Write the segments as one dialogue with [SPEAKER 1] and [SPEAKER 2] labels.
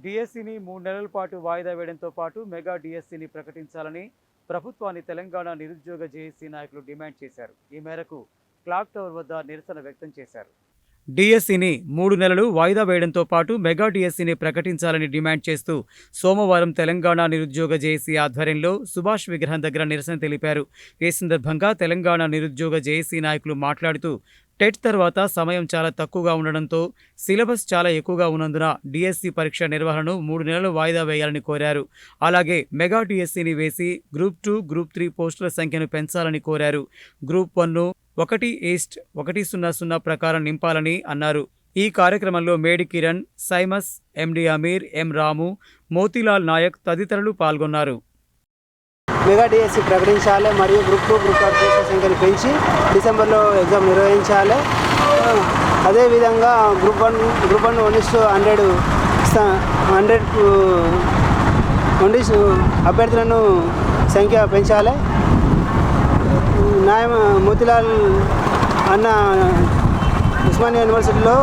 [SPEAKER 1] డిఎస్సిని 3 నెలల పాటు వాయిదా వేయడంతో పాటు మెగా డిఎస్సిని ప్రకటించాలని ప్రభుత్వాన్ని తెలంగాణ నిరుద్యోగ జేఏసీ నాయకులు డిమాండ్ చేశారు. ఈ మేరకు క్లాక్ టవర్ వద్ద నిరసన వ్యక్తం చేశారు. డిఎస్సిని 3 నెలలు వాయిదా వేయడంతో పాటు మెగా డిఎస్సిని ప్రకటించాలని డిమాండ్ చేస్తూ సోమవారం తెలంగాణ నిరుద్యోగ జేఏసీ ఆధ్వర్యంలో సుభాష్ విగ్రహం దగ్గర నిరసన తెలిపారు. ఈ సందర్భంగా తెలంగాణ నిరుద్యోగ జేఏసీ నాయకులు మాట్లాడుతూ టెట్ తర్వాత సమయం చాలా తక్కువగా ఉండడంతో సిలబస్ చాలా ఎక్కువగా ఉన్నందున డిఎస్సి పరీక్ష నిర్వహణను 3 నెలలు వాయిదా వేయాలని కోరారు. అలాగే మెగా డిఎస్సిని వేసి గ్రూప్ 2, గ్రూప్ 3 పోస్టుల సంఖ్యను పెంచాలని కోరారు. గ్రూప్ 1ను 1:100 ప్రకారం నింపాలని అన్నారు. ఈ కార్యక్రమంలో మేడి కిరణ్, సైమస్, ఎండి అమీర్, ఎం రాము, మోతీలాల్ నాయక్ తదితరులు పాల్గొన్నారు.
[SPEAKER 2] మెగా డిఎస్సి ప్రకటించాలి మరియు గ్రూప్ 2, గ్రూప్ 4 పోస్టుల సంఖ్యను పెంచి డిసెంబర్లో ఎగ్జామ్ నిర్వహించాలి. అదేవిధంగా గ్రూప్ 1 100 అభ్యర్థులను సంఖ్య పెంచాలి. మోతీలాల్ అన్న ఉస్మానియా యూనివర్సిటీలో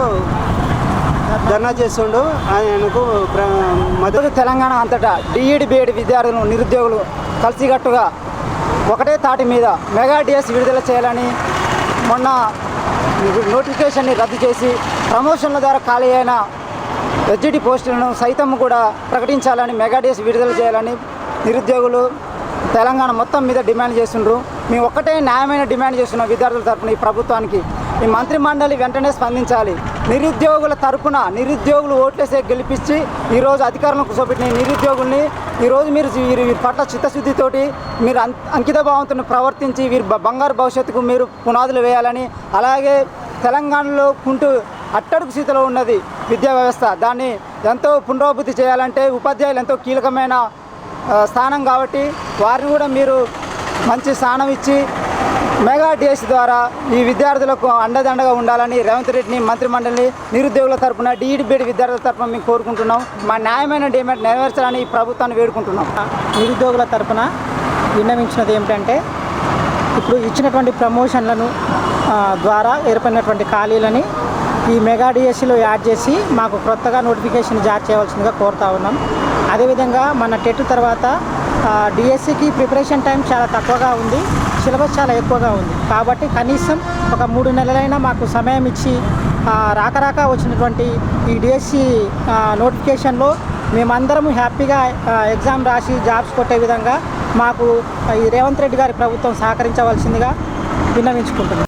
[SPEAKER 2] ధర్నా చేస్తుండు. ఆయనకు మద్దతు
[SPEAKER 3] తెలంగాణ అంతటా డిఈడి బిఎడ్ విద్యార్థులు నిరుద్యోగులు కలిసికట్టుగా ఒకటే తాటి మీద మెగా డిఎస్ విడుదల చేయాలని మొన్న నోటిఫికేషన్ని రద్దు చేసి ప్రమోషన్ల ద్వారా ఖాళీ అయిన ఎస్జిటి పోస్టులను సైతం కూడా ప్రకటించాలని మెగా డిఎస్ విడుదల చేయాలని నిరుద్యోగులు తెలంగాణ మొత్తం మీద డిమాండ్ చేస్తుండ్రు. మేము ఒక్కటే న్యాయమైన డిమాండ్ చేస్తున్నాం విద్యార్థుల తరఫున ఈ ప్రభుత్వానికి. ఈ మంత్రి మండలి వెంటనే స్పందించాలి. నిరుద్యోగుల తరఫున నిరుద్యోగులు ఓట్లేసే గెలిపించి ఈరోజు అధికారంలో కూర్చోబెట్టిన నిరుద్యోగుల్ని ఈరోజు వీరి పట్ల చిత్తశుద్ధితోటి మీరు అంకిత భావంతో ప్రవర్తించి వీరి బంగారు భవిష్యత్తుకు మీరు పునాదులు వేయాలని, అలాగే తెలంగాణలో అట్టడుగు స్థితిలో ఉన్నది విద్యా వ్యవస్థ. దాన్ని ఎంతో పునరాభివృద్ధి చేయాలంటే ఉపాధ్యాయులు ఎంతో కీలకమైన స్థానం కాబట్టి వారిని కూడా మీరు మంచి స్థానం ఇచ్చి మెగా డిఎస్ ద్వారా ఈ విద్యార్థులకు అండదండగా ఉండాలని రేవంత్ రెడ్డిని, మంత్రిమండలిని, నిరుద్యోగుల తరఫున డిఈడి బిఎడ్ విద్యార్థుల తరఫున మేము కోరుకుంటున్నాం. మా న్యాయమైన డిమాండ్ నెరవేర్చాలని ఈ ప్రభుత్వాన్ని వేడుకుంటున్నాం.
[SPEAKER 4] నిరుద్యోగుల తరఫున విన్నవించినది ఏమిటంటే ఇప్పుడు ఇచ్చినటువంటి ప్రమోషన్లను ద్వారా ఏర్పడినటువంటి ఖాళీలని ఈ మెగా డిఎస్సిలో యాడ్ చేసి మాకు కొత్తగా నోటిఫికేషన్ జారీ చేయవలసిందిగా కోరుతా ఉన్నాం. అదేవిధంగా మన టెట్ తర్వాత డిఎస్సికి ప్రిపరేషన్ టైం చాలా తక్కువగా ఉంది, సిలబస్ చాలా ఎక్కువగా ఉంది. కాబట్టి కనీసం ఒక 3 నెలలైనా మాకు సమయం ఇచ్చి రాక వచ్చినటువంటి ఈ డిఎస్సి నోటిఫికేషన్లో మేమందరం హ్యాపీగా ఎగ్జామ్ రాసి జాబ్స్ కొట్టే విధంగా మాకు ఈ రేవంత్ రెడ్డి గారి ప్రభుత్వం సహకరించవలసిందిగా విన్నవించుకుంటున్నాం.